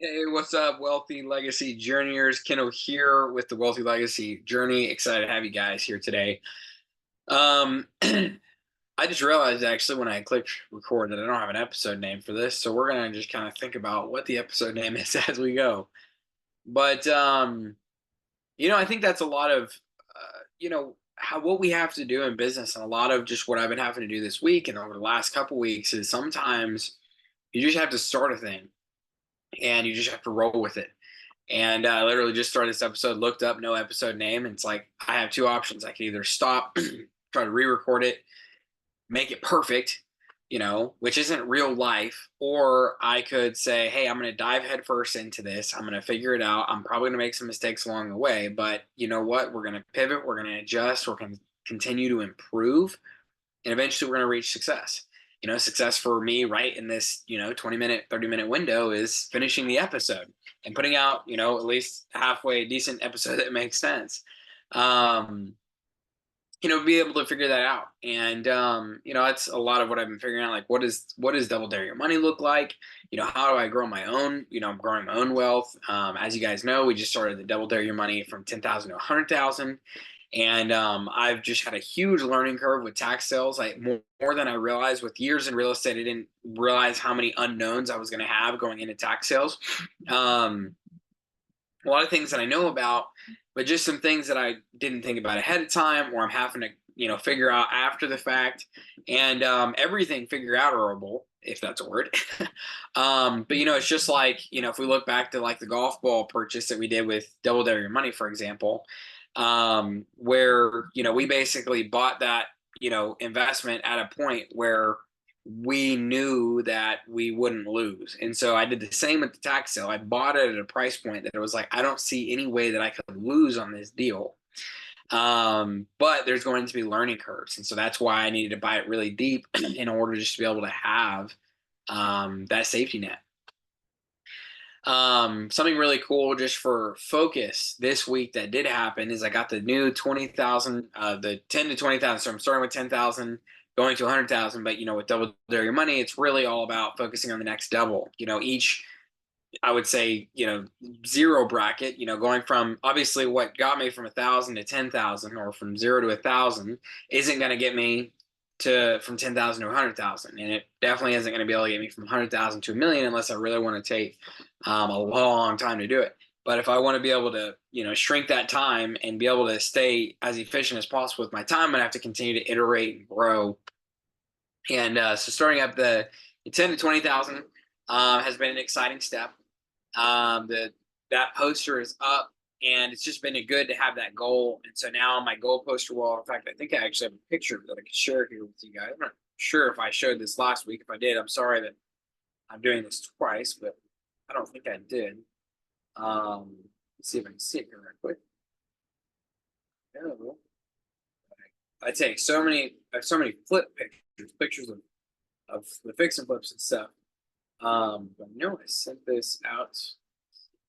Hey, what's up, Wealthy Legacy Journeyers? Kendall here with the Wealthy Legacy Journey. Excited to have you guys here today. I just realized actually when I clicked record that I don't have an episode name for this, so we're gonna just kind of think about what the episode name is as we go. But I think that's a lot of how what we have to do in business, and a lot of just what I've been having to do this week and over the last couple weeks is sometimes you just have to start a thing and you just have to roll with it. And I literally just started this episode, looked up no episode name, and it's like I have two options. I can either stop, try to re-record it, make it perfect, which isn't real life, or I could say, hey, I'm going to dive headfirst into this. I'm going to figure it out. I'm probably going to make some mistakes along the way, but you know what? We're going to pivot. We're going to adjust. We're going to continue to improve, and eventually we're going to reach success. Success for me right in this 20-minute 30-minute window is finishing the episode and putting out at least halfway decent episode that makes sense. um be able to figure that out. And that's a lot of what I've been figuring out. Like, what does double dare your money look like? How do I grow my own? I'm growing my own wealth. As you guys know, we just started the double dare your money from 10,000 to 100,000. And I've just had a huge learning curve with tax sales. Like more than I realized. With years in real estate, I didn't realize how many unknowns I was going to have going into tax sales. A lot of things that I know about, but just some things that I didn't think about ahead of time, or I'm having to figure out after the fact. And everything figure outable, if that's a word. But it's just like if we look back to like the golf ball purchase that we did with Double Dare Your Money, for example, where we basically bought that investment at a point where we knew that we wouldn't lose. And so I did the same with the tax sale. I bought it at a price point that it was like, I don't see any way that I could lose on this deal. But there's going to be learning curves. And so that's why I needed to buy it really deep in order just to be able to have that safety net. Something really cool just for focus this week that did happen is I got the new 20,000, the 10 to 20,000. So I'm starting with 10,000, going to 100,000. But with Double Dare Your Money, it's really all about focusing on the next double. Each, I would say, zero bracket, going from obviously what got me from 1,000 to 10,000, or from 0 to 1,000, isn't going to get me to from 10,000 to 100,000. And it definitely isn't going to be able to get me from 100,000 to a million unless I really want to take a long time to do it. But if I want to be able to, shrink that time and be able to stay as efficient as possible with my time, I'm gonna have to continue to iterate and grow. And so starting up the 10 to 20,000 has been an exciting step. The That poster is up, and it's just been a good to have that goal. And so now on my goal poster wall, in fact, I think I actually have a picture that I could share here with you guys. I'm not sure if I showed this last week. If I did, I'm sorry that I'm doing this twice, but I don't think I did. Let's see if I can see it here real quick. No. I take so many flip pictures of the fix and flips and stuff. But no, I sent this out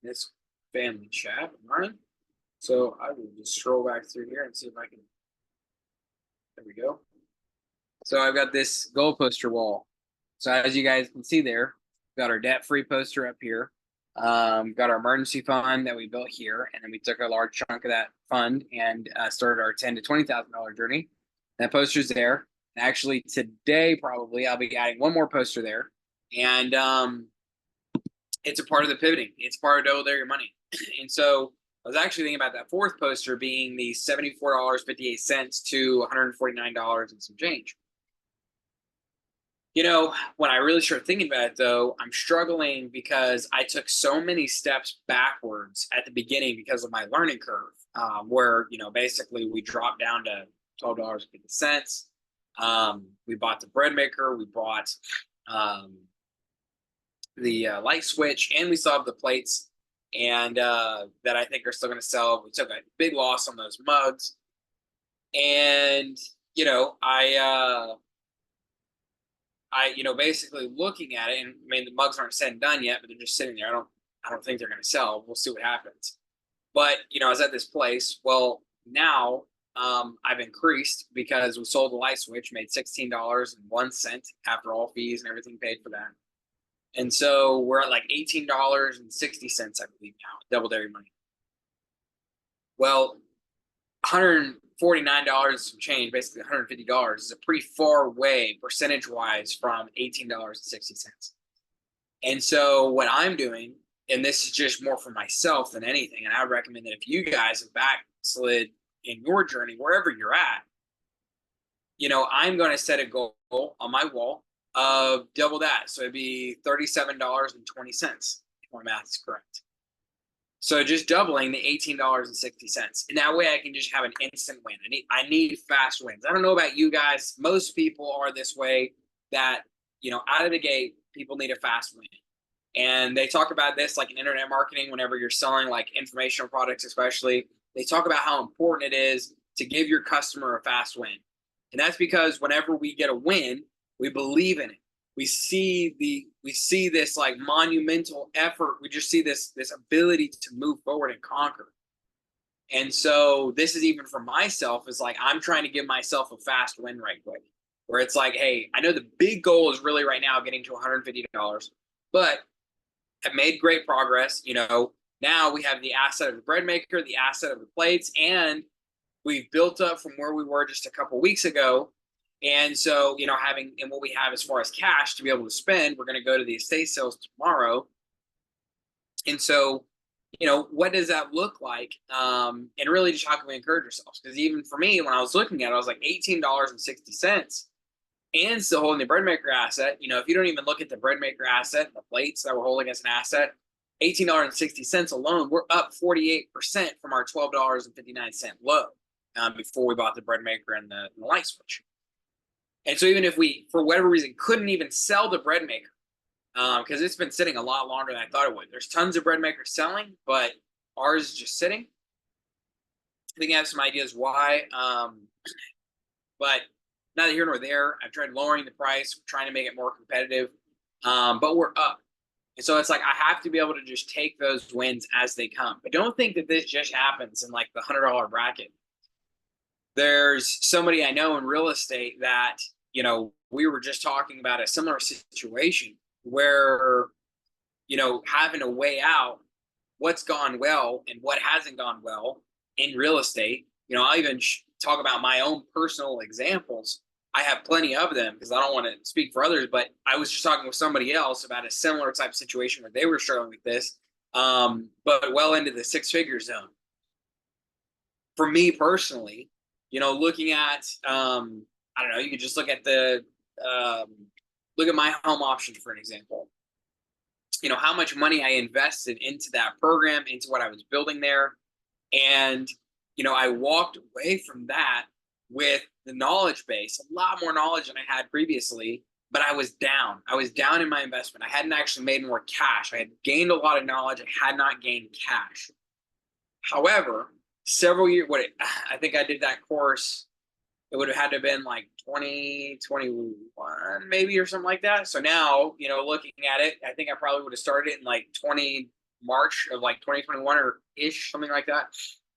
in this family chat of mine. So I will just scroll back through here and see if I can. There we go. So I've got this goal poster wall. So as you guys can see there, got our debt-free poster up here. Got our emergency fund that we built here, and then we took a large chunk of that fund and started our $10,000 to $20,000 journey. That poster's there. Actually, today probably I'll be adding one more poster there, and it's a part of the pivoting. It's part of Double Dare Your Money. And so I was actually thinking about that fourth poster being the $74.58 to $149 and some change. When I really start thinking about it, though, I'm struggling because I took so many steps backwards at the beginning because of my learning curve, where, basically we dropped down to $12.50. We bought the bread maker, we bought the light switch, and we still have the plates, and that I think are still going to sell. We took a big loss on those mugs. And, basically looking at it, and I mean, the mugs aren't said and done yet, but they're just sitting there. I don't think they're going to sell. We'll see what happens. But I was at this place. Well, now I've increased because we sold the light switch, made $16.01 after all fees and everything paid for that. And so we're at like $18.60, I believe now, Double Dairy Money. Well, $149 some change, basically $150, is a pretty far way percentage wise from $18.60. And so what I'm doing, and this is just more for myself than anything, and I would recommend that if you guys have backslid in your journey, wherever you're at, I'm going to set a goal on my wall of double that. So it'd be $37.20 if my math is correct. So just doubling the $18.60. And that way I can just have an instant win. I need fast wins. I don't know about you guys. Most people are this way that, out of the gate, people need a fast win. And they talk about this like in internet marketing, whenever you're selling like informational products, especially, they talk about how important it is to give your customer a fast win. And that's because whenever we get a win, we believe in it. We see this like monumental effort. We just see this ability to move forward and conquer. And so this is even for myself, is like I'm trying to give myself a fast win right quick, where it's like, hey, I know the big goal is really right now getting to $150, but I've made great progress. Now we have the asset of the bread maker, the asset of the plates, and we've built up from where we were just a couple weeks ago. And so, and what we have as far as cash to be able to spend, we're going to go to the estate sales tomorrow. And so, what does that look like? And really just how can we encourage ourselves? Because even for me, when I was looking at it, I was like $18.60 and still holding the bread maker asset. If you don't even look at the bread maker asset, the plates that we're holding as an asset, $18.60 alone, we're up 48% from our $12.59 low before we bought the bread maker and the light switch. And so even if we, for whatever reason, couldn't even sell the bread maker, because it's been sitting a lot longer than I thought it would. There's tons of bread makers selling, but ours is just sitting. I think I have some ideas why, but neither here nor there. I've tried lowering the price, trying to make it more competitive, but we're up. And so it's like I have to be able to just take those wins as they come. But don't think that this just happens in like the $100 bracket. There's somebody I know in real estate that, we were just talking about a similar situation where, having to weigh out what's gone well and what hasn't gone well in real estate. I'll even talk about my own personal examples. I have plenty of them because I don't want to speak for others, but I was just talking with somebody else about a similar type of situation where they were struggling with this, but well into the six-figure zone. For me personally, looking at, I don't know, you could just look at look at my home option for an example. How much money I invested into that program, into what I was building there. And, I walked away from that with the knowledge base, a lot more knowledge than I had previously, but I was down. I was down in my investment. I hadn't actually made more cash. I had gained a lot of knowledge. I had not gained cash. However, several years, I think I did that course, it would have had to have been like 2021 maybe or something like that. So now, looking at it, I think I probably would have started it in like March of like 2021 or ish, something like that.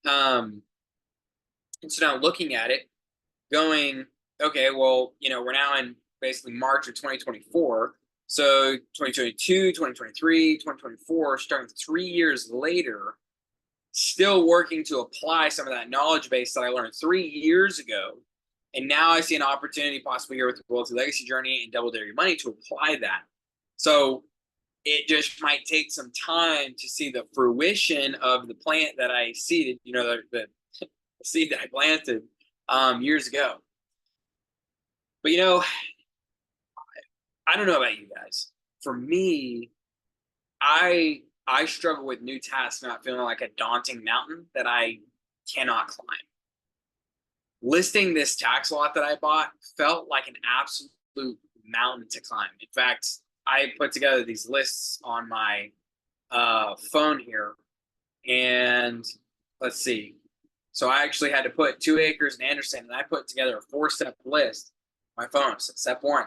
And so now looking at it, going, okay, well, we're now in basically March of 2024. So 2022, 2023, 2024, starting 3 years later, still working to apply some of that knowledge base that I learned 3 years ago. And now I see an opportunity possibly here with the Loyalty Legacy Journey and Double Dairy Money to apply that. So it just might take some time to see the fruition of the plant that I seeded, the seed that I planted years ago. But, I don't know about you guys. For me, I struggle with new tasks not feeling like a daunting mountain that I cannot climb. Listing this tax lot that I bought felt like an absolute mountain to climb. In fact, I put together these lists on my phone here, and let's see. So I actually had to put 2 acres in Anderson, and I put together a 4-step list on my phone. So step 1,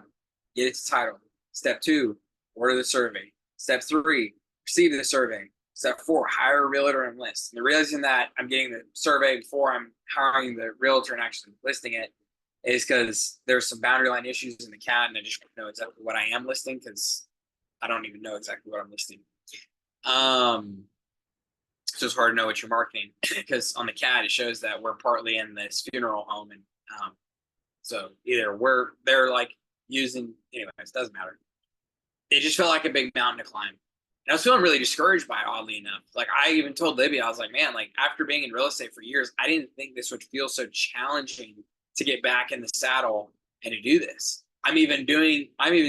get its title. Step 2, order the survey. Step 3, receive the survey. Step 4, hire a realtor and list. And the reason that I'm getting the survey before I'm hiring the realtor and actually listing it is because there's some boundary line issues in the CAD, and I just know exactly what I am listing because I don't even know exactly what I'm listing. Um, so it's hard to know what you're marketing because on the CAD it shows that we're partly in this funeral home, and um, so either they're like using, anyways, it doesn't matter. It just felt like a big mountain to climb. And I was feeling really discouraged by it, oddly enough. Like I even told Libby, I was like, man, like after being in real estate for years, I didn't think this would feel so challenging to get back in the saddle and to do this. I'm even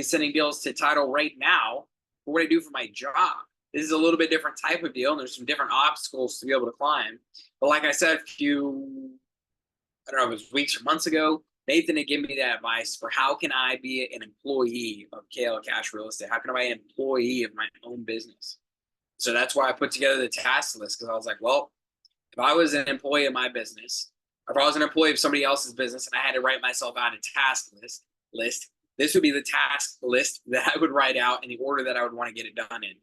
sending deals to title right now for what I do for my job. This is a little bit different type of deal, and there's some different obstacles to be able to climb. But like I said, I don't know if it was weeks or months ago, Nathan had given me that advice for how can I be an employee of KL Cash Real Estate? How can I be an employee of my own business? So that's why I put together the task list, because I was like, well, if I was an employee of my business, or if I was an employee of somebody else's business and I had to write myself out a task list, this would be the task list that I would write out in the order that I would want to get it done in.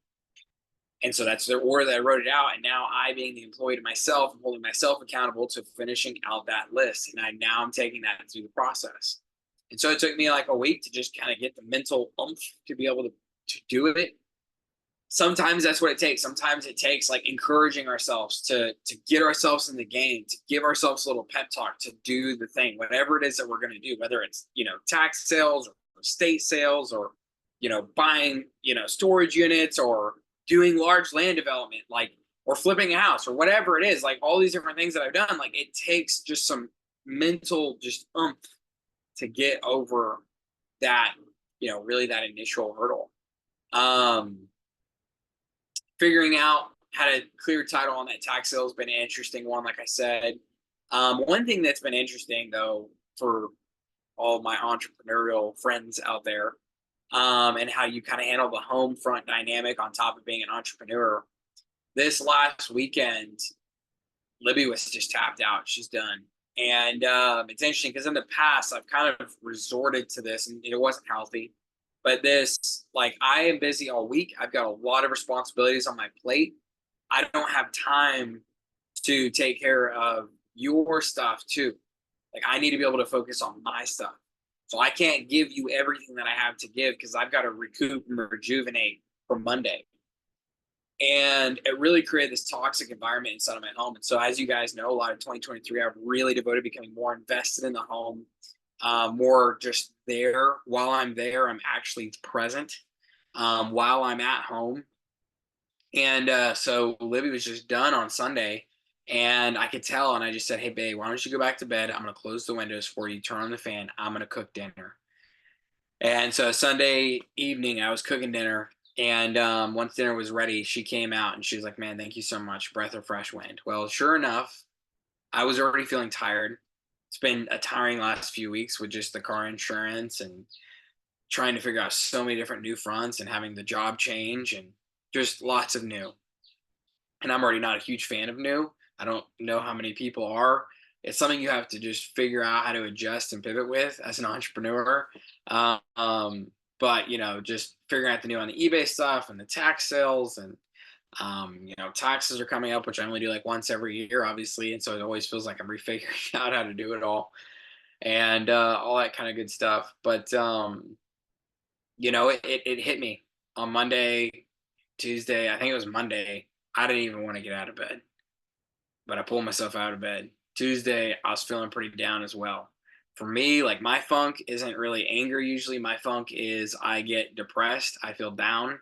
And so that's the order that I wrote it out. And now I, being the employee to myself, I'm holding myself accountable to finishing out that list. And now I'm taking that through the process. And so it took me like a week to just kind of get the mental oomph to be able to do it. Sometimes that's what it takes. Sometimes it takes like encouraging ourselves to get ourselves in the game, to give ourselves a little pep talk, to do the thing, whatever it is that we're going to do, whether it's, tax sales or estate sales or, buying, storage units or doing large land development, like, or flipping a house or whatever it is, like all these different things that I've done, like it takes just some mental just oomph to get over that, really that initial hurdle. Figuring out how to clear title on that tax sale has been an interesting one, like I said. One thing that's been interesting though for all my entrepreneurial friends out there, and how you kind of handle the home front dynamic on top of being an entrepreneur. This last weekend, Libby was just tapped out. She's done. And it's interesting because in the past, I've kind of resorted to this and it wasn't healthy. But this, like, I am busy all week. I've got a lot of responsibilities on my plate. I don't have time to take care of your stuff too. Like, I need to be able to focus on my stuff. So I can't give you everything that I have to give because I've got to recoup and rejuvenate for Monday. And it really created this toxic environment inside of my home. And so, as you guys know, a lot of 2023, I've really devoted to becoming more invested in the home, more just there. While I'm there, I'm actually present while I'm at home. And so Libby was just done on Sunday. And I could tell, and I just said, hey, babe, why don't you go back to bed? I'm going to close the windows for you, turn on the fan. I'm going to cook dinner. And so Sunday evening, I was cooking dinner. And once dinner was ready, she came out and she was like, man, thank you so much. Breath of fresh wind. Well, sure enough, I was already feeling tired. It's been a tiring last few weeks with just the car insurance and trying to figure out so many different new fronts and having the job change and just lots of new. And I'm already not a huge fan of new. I don't know how many people are. It's something you have to just figure out how to adjust and pivot with as an entrepreneur. But just figuring out the new on the eBay stuff and the tax sales and taxes are coming up, which I only do like once every year, obviously, and so it always feels like I'm refiguring out how to do it all and all that kind of good stuff. But it hit me on Monday, Tuesday. I think it was Monday. I didn't even want to get out of bed, but I pulled myself out of bed. Tuesday, I was feeling pretty down as well. For me, like my funk isn't really anger usually. My funk is I get depressed, I feel down,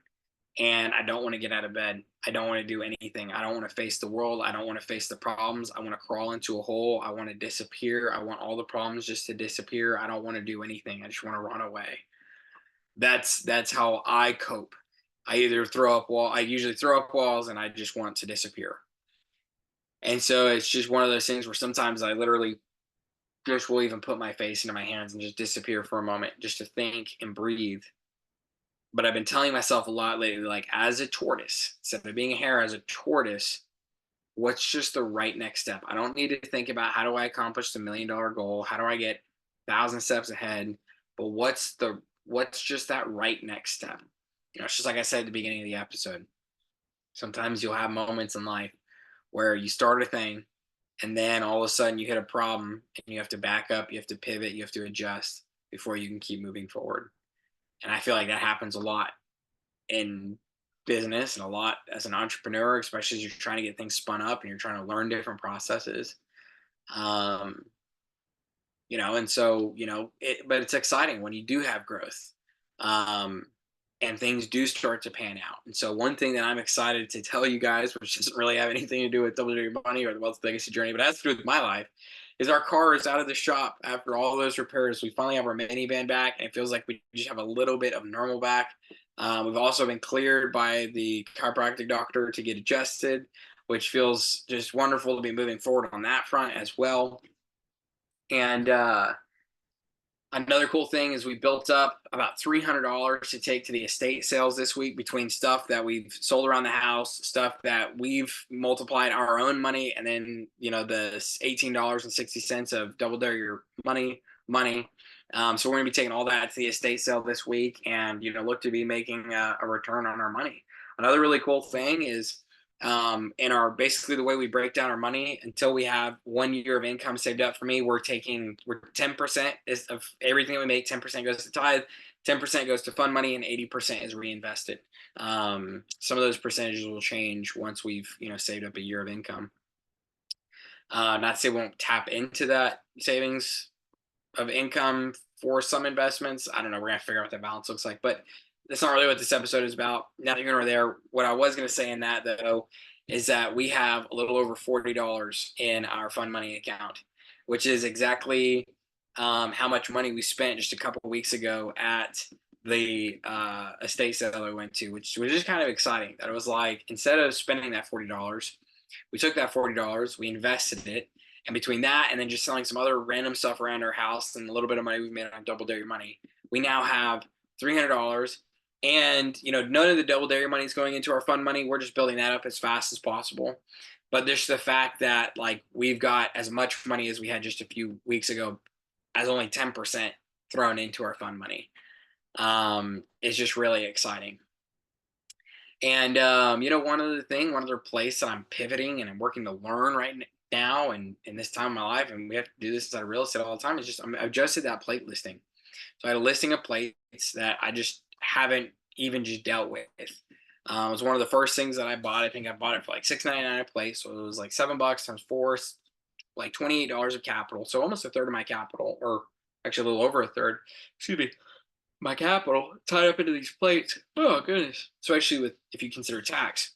and I don't want to get out of bed. I don't want to do anything. I don't want to face the world. I don't want to face the problems. I want to crawl into a hole. I want to disappear. I want all the problems just to disappear. I don't want to do anything. I just want to run away. That's how I cope. I usually throw up walls and I just want to disappear. And so it's just one of those things where sometimes I literally just will even put my face into my hands and just disappear for a moment just to think and breathe. But I've been telling myself a lot lately, like as a tortoise, instead of being a hare, as a tortoise, what's just the right next step? I don't need to think about how do I accomplish the $1 million goal? How do I get 1,000 steps ahead? But what's just that right next step? It's just like I said at the beginning of the episode. Sometimes you'll have moments in life where you start a thing and then all of a sudden you hit a problem and you have to back up, you have to pivot, you have to adjust before you can keep moving forward. And I feel like that happens a lot. in business and a lot as an entrepreneur, especially as you're trying to get things spun up and you're trying to learn different processes. Um, and so, but it's exciting when you do have growth. Um, and things do start to pan out. And so one thing that I'm excited to tell you guys, which doesn't really have anything to do with WW Money or the Wealth Legacy Journey, but has to do with my life, is our car is out of the shop after all those repairs. We finally have our minivan back, and it feels like we just have a little bit of normal back. We've also been cleared by the chiropractic doctor to get adjusted, which feels just wonderful to be moving forward on that front as well. And another cool thing is we built up about $300 to take to the estate sales this week between stuff that we've sold around the house, stuff that we've multiplied our own money, and then the $18.60 of double dare your money. So we're gonna be taking all that to the estate sale this week, and look to be making a return on our money. Another really cool thing is in our basically the way we break down our money until we have 1 year of income saved up. For me, we're 10% of everything we make. 10% goes to tithe, 10% goes to fund money, and 80% is reinvested. Some of those percentages will change once we've saved up a year of income. Not to say we won't tap into that savings of income for some investments. I don't know. We're gonna figure out what that balance looks like, but that's not really what this episode is about. Now that you're over there, what I was gonna say in that though is that we have a little over $40 in our fund money account, which is exactly how much money we spent just a couple of weeks ago at the estate sale I went to, which was just kind of exciting. That it was like instead of spending that $40, we took that $40, we invested it, and between that and then just selling some other random stuff around our house and a little bit of money we made on Double Dare Your Money, we now have $300. And none of the Double Dare Your money is going into our fund money. We're just building that up as fast as possible. But there's the fact that like we've got as much money as we had just a few weeks ago, as only 10% thrown into our fund money. It's just really exciting. And one other place that I'm pivoting and I'm working to learn right now and in this time of my life, and we have to do this inside of real estate all the time, is just I'm adjusted that plate listing. So I had a listing of plates that I just haven't even just dealt with. It was one of the first things that I bought. I think I bought it for like $6.99 a plate, so it was like $7 times four, like $28 of capital. So almost a third of my capital, or actually a little over a third. Excuse me, my capital tied up into these plates. Oh goodness! Especially with if you consider tax.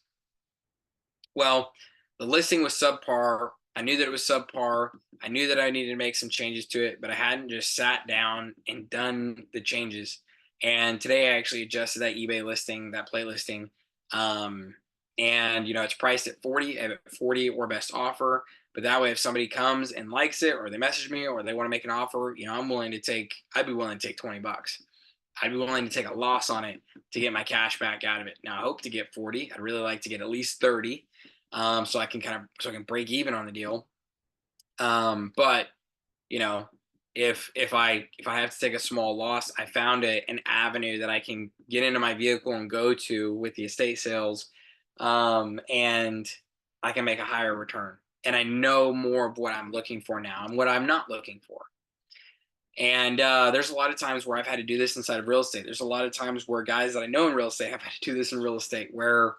Well, the listing was subpar. I knew that it was subpar. I knew that I needed to make some changes to it, but I hadn't just sat down and done the changes. And today I actually adjusted that eBay listing, that play listing. And it's priced at 40, at 40 or best offer. But that way, if somebody comes and likes it, or they message me, or they want to make an offer, I'd be willing to take $20. I'd be willing to take a loss on it to get my cash back out of it. Now I hope to get 40. I'd really like to get at least 30, so I can break even on the deal. But if I have to take a small loss, I found an avenue that I can get into my vehicle and go to with the estate sales, and I can make a higher return. And I know more of what I'm looking for now and what I'm not looking for. And there's a lot of times where I've had to do this inside of real estate. There's a lot of times where guys that I know in real estate have had to do this in real estate, where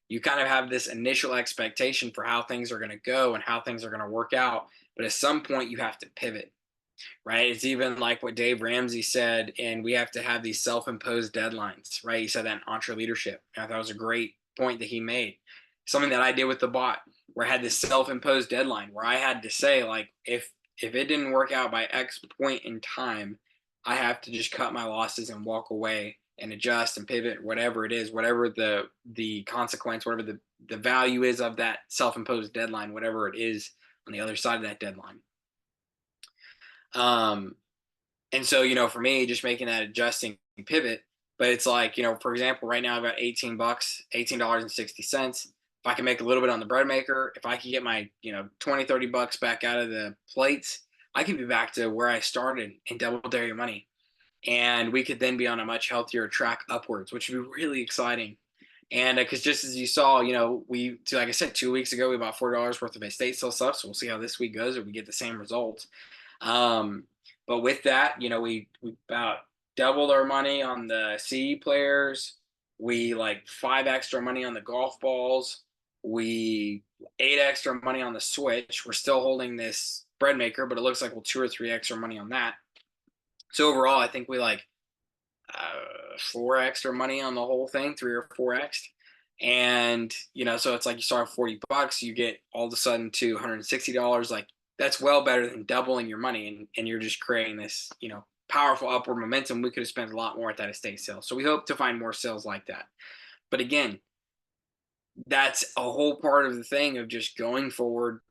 you kind of have this initial expectation for how things are going to go and how things are going to work out. But at some point, you have to pivot, right? It's even like what Dave Ramsey said, and we have to have these self-imposed deadlines, right? He said that in Entre Leadership. And I thought it was a great point that he made. Something that I did with the bot, where I had this self-imposed deadline, where I had to say, like, if it didn't work out by X point in time, I have to just cut my losses and walk away and adjust and pivot, whatever it is, whatever the consequence, whatever the value is of that self-imposed deadline, whatever it is on the other side of that deadline. And so, for me, just making that adjusting pivot, but it's like, for example, right now I've got $18, $18.60. If I can make a little bit on the bread maker, if I can get my, 20, $30 back out of the plates, I can be back to where I started in Double Dare Your Money. And we could then be on a much healthier track upwards, which would be really exciting. And because just as you saw, like I said, 2 weeks ago, we bought $4 worth of estate sale stuff. So we'll see how this week goes, if we get the same results. But with that, we about doubled our money on the C players. We like 5 extra money on the golf balls. We 8 extra money on the Switch. We're still holding this bread maker, but it looks like we'll 2 or 3 extra money on that. So overall, I think we like 4 extra money on the whole thing, 3 or 4 x. And so it's like you start $40, you get all of a sudden to $160. Like that's well better than doubling your money, and you're just creating this, powerful upward momentum. We could have spent a lot more at that estate sale. So we hope to find more sales like that. But again, that's a whole part of the thing of just going forward,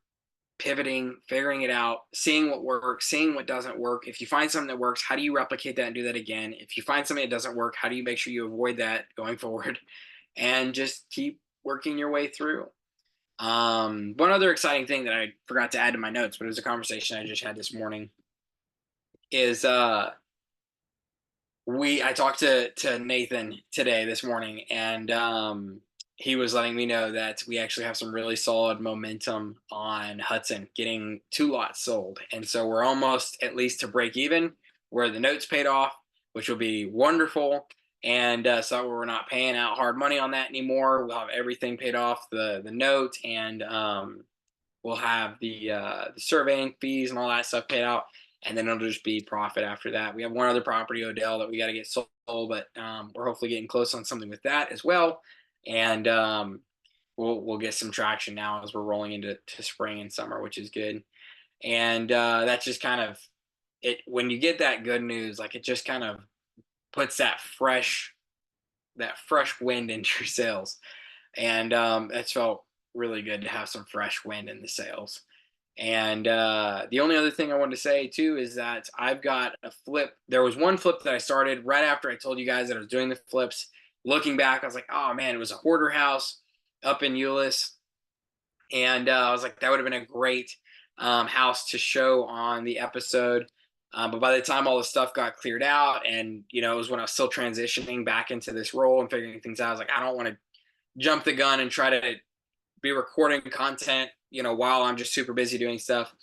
pivoting, figuring it out, seeing what works, seeing what doesn't work. If you find something that works, how do you replicate that and do that again? If you find something that doesn't work, how do you make sure you avoid that going forward? And just keep working your way through. One other exciting thing that I forgot to add to my notes, but it was a conversation I just had this morning, is I talked to Nathan today this morning, and he was letting me know that we actually have some really solid momentum on Hudson getting 2 lots sold, and so we're almost at least to break even, where the notes paid off, which will be wonderful. And so we're not paying out hard money on that anymore. We'll have everything paid off, the note, and we'll have the surveying fees and all that stuff paid out, and then it'll just be profit after that. We have one other property, Odell, that we got to get sold, but we're hopefully getting close on something with that as well. And we'll get some traction now as we're rolling into spring and summer, which is good. And that's just kind of it. When you get that good news, like it just kind of puts that fresh wind into your sails, and it's felt really good to have some fresh wind in the sails. And the only other thing I wanted to say too is that I've got a flip. There was one flip that I started right after I told you guys that I was doing the flips. Looking back, I was like, oh man, it was a hoarder house up in Euless. And I was like, that would have been a great house to show on the episode. But by the time all the stuff got cleared out, and it was when I was still transitioning back into this role and figuring things out, I was like, I don't want to jump the gun and try to be recording content, while I'm just super busy doing stuff.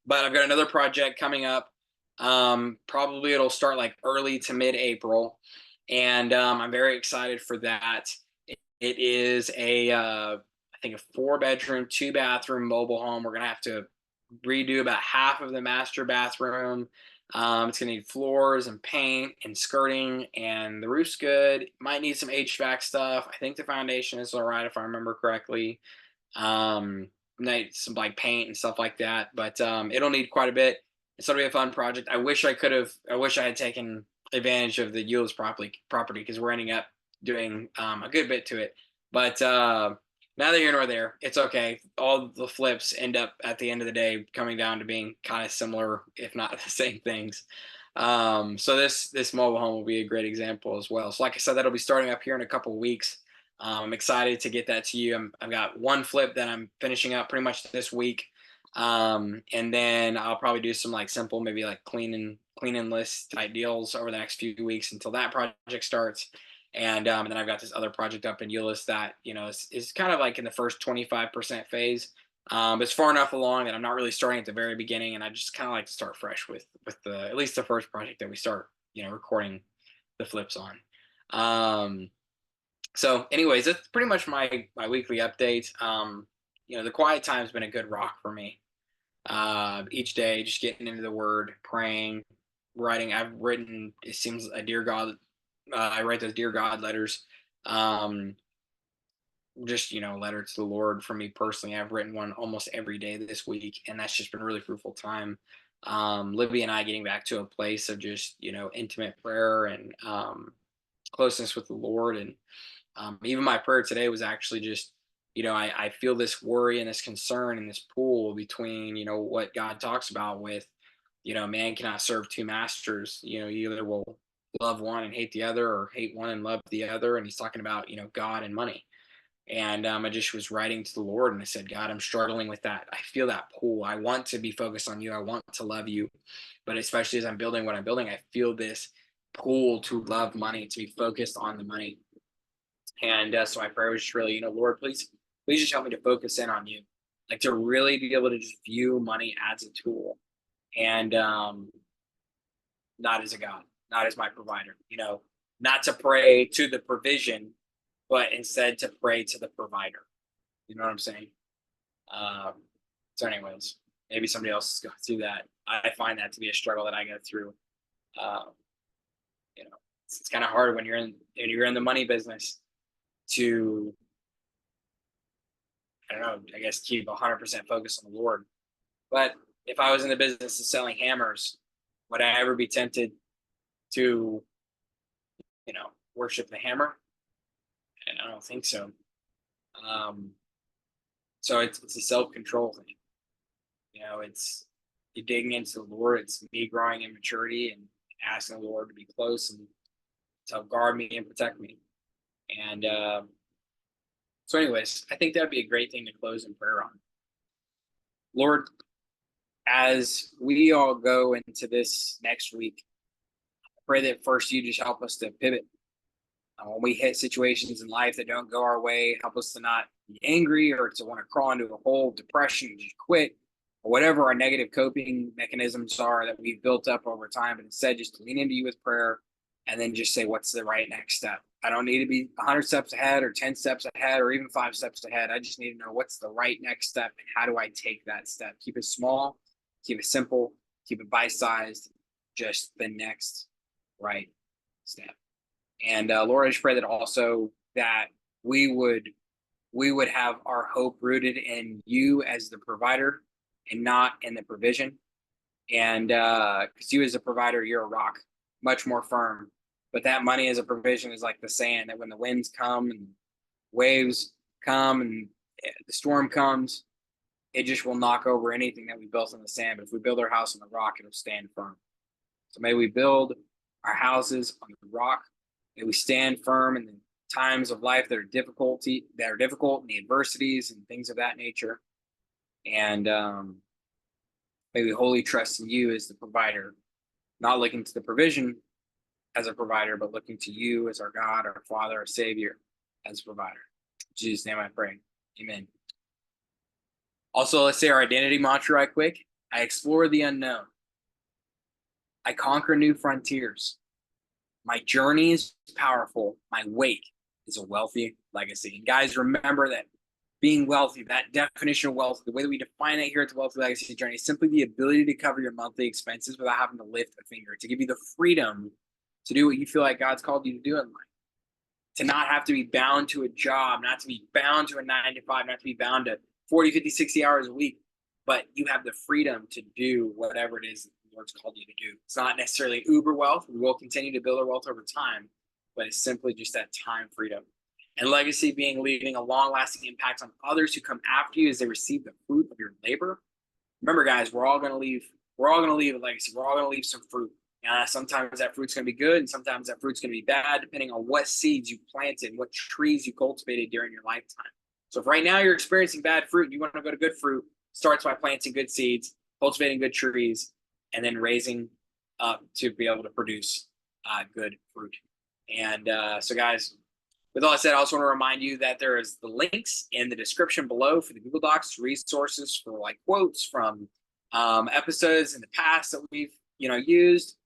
But I've got another project coming up. Probably it'll start like early to mid-April, and I'm very excited for that. It is I think a 4-bedroom, 2-bathroom mobile home. We're gonna have to redo about half of the master bathroom. It's gonna need floors and paint and skirting, and the roof's good. Might need some HVAC stuff. I think the foundation is all right if I remember correctly. um some like paint and stuff like that, but it'll need quite a bit. It's gonna be a fun project. I wish I had taken advantage of the Euless property, because we're ending up doing a good bit to it. But neither here nor there. It's okay. All the flips end up at the end of the day coming down to being kind of similar, if not the same things. So this mobile home will be a great example as well. So like I said, that'll be starting up here in a couple of weeks. I'm excited to get that to you. I've got one flip that I'm finishing up pretty much this week. And then I'll probably do some like simple, maybe like clean and list type deals over the next few weeks until that project starts. And then I've got this other project up in Euless that, is kind of like in the first 25% phase. But it's far enough along that I'm not really starting at the very beginning. And I just kind of like to start fresh with at least the first project that we start, recording the flips on. So anyways, that's pretty much my weekly update. The quiet time's been a good rock for me. Each day, just getting into the word, praying, writing. I've written, it seems, a dear God. I write those dear God letters. Um, just, letter to the Lord for me personally. I've written one almost every day this week, and that's just been a really fruitful time. Libby and I getting back to a place of just, intimate prayer and closeness with the Lord. And even my prayer today was actually just, I feel this worry and this concern and this pull between, what God talks about with, man cannot serve two masters. You either will love one and hate the other, or hate one and love the other. And he's talking about, God and money. And I just was writing to the Lord, and I said, God, I'm struggling with that. I feel that pull. I want to be focused on you. I want to love you. But especially as I'm building what I'm building, I feel this pull to love money, to be focused on the money. And so my prayer was just really, Lord, please just help me to focus in on you, like to really be able to just view money as a tool, and not as a God, not as my provider, not to pray to the provision, but instead to pray to the provider. You know what I'm saying? Um, so, anyways, maybe somebody else is going through that. I find that to be a struggle that I go through. Um, you know, it's kind of hard when you're in the money business to, I don't know, I guess keep 100% focus on the Lord. But if I was in the business of selling hammers, would I ever be tempted to, worship the hammer? And I don't think so. Um, so it's a self control thing. It's you digging into the Lord. It's me growing in maturity and asking the Lord to be close and to help guard me and protect me. And so, anyways, I think that'd be a great thing to close in prayer on. Lord, as we all go into this next week, I pray that first you just help us to pivot. When we hit situations in life that don't go our way, help us to not be angry or to want to crawl into a hole of depression and just quit, or whatever our negative coping mechanisms are that we've built up over time. But instead, just to lean into you with prayer and then just say, what's the right next step? I don't need to be 100 steps ahead or 10 steps ahead or even 5 steps ahead. I just need to know what's the right next step and how do I take that step? Keep it small, keep it simple, keep it bite-sized, just the next right step. And Lord, I just pray that also that we would have our hope rooted in you as the provider and not in the provision. And because you as a provider, you're a rock, much more firm. But that money as a provision is like the sand that when the winds come and waves come and the storm comes, it just will knock over anything that we built on the sand. But if we build our house on the rock, it'll stand firm. So may we build our houses on the rock. May we stand firm in the times of life that are difficult, and the adversities and things of that nature. And may we wholly trust in you as the provider, not looking to the provision as a provider, but looking to you as our God, our Father, our Savior as a provider. In Jesus' name I pray. Amen. Also, let's say our identity mantra right quick. I explore the unknown. I conquer new frontiers. My journey is powerful. My wake is a wealthy legacy. And guys, remember that being wealthy, that definition of wealth, the way that we define it here at the Wealthy Legacy Journey is simply the ability to cover your monthly expenses without having to lift a finger, to give you the freedom to do what you feel like God's called you to do in life, to not have to be bound to a job, not to be bound to a 9 to 5, not to be bound to 40, 50, 60 hours a week, but you have the freedom to do whatever it is that the Lord's called you to do. It's not necessarily uber wealth. We will continue to build our wealth over time, but it's simply just that time freedom. And legacy being leaving a long-lasting impact on others who come after you as they receive the fruit of your labor. Remember, guys, we're all going to leave a legacy. We're all going to leave some fruit. Sometimes that fruit's going to be good, and sometimes that fruit's going to be bad, depending on what seeds you planted, what trees you cultivated during your lifetime. So if right now you're experiencing bad fruit, you want to go to good fruit, starts by planting good seeds, cultivating good trees, and then raising up to be able to produce good fruit. And so, guys, with all that said, I also want to remind you that there is the links in the description below for the Google Docs, resources for like quotes from episodes in the past that we've used.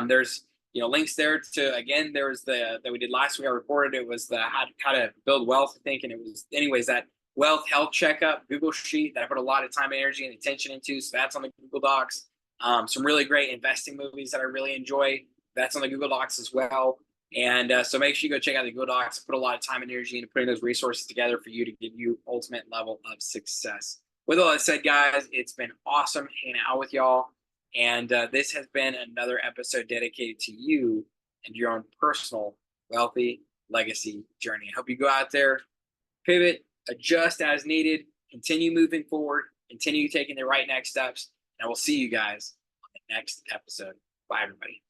There's links there to, again, there was that we did last week. I reported it was the how to build wealth, I think, and it was anyways that wealth health checkup Google sheet that I put a lot of time, energy, and attention into. So that's on the Google Docs. Some really great investing movies that I really enjoy. That's on the Google Docs as well. And so make sure you go check out the Google Docs. Put a lot of time and energy into putting those resources together for you to give you ultimate level of success. With all that said, guys, it's been awesome hanging out with y'all. And this has been another episode dedicated to you and your own personal wealthy legacy journey. I hope you go out there, pivot, adjust as needed, continue moving forward, continue taking the right next steps. And I will see you guys on the next episode. Bye, everybody.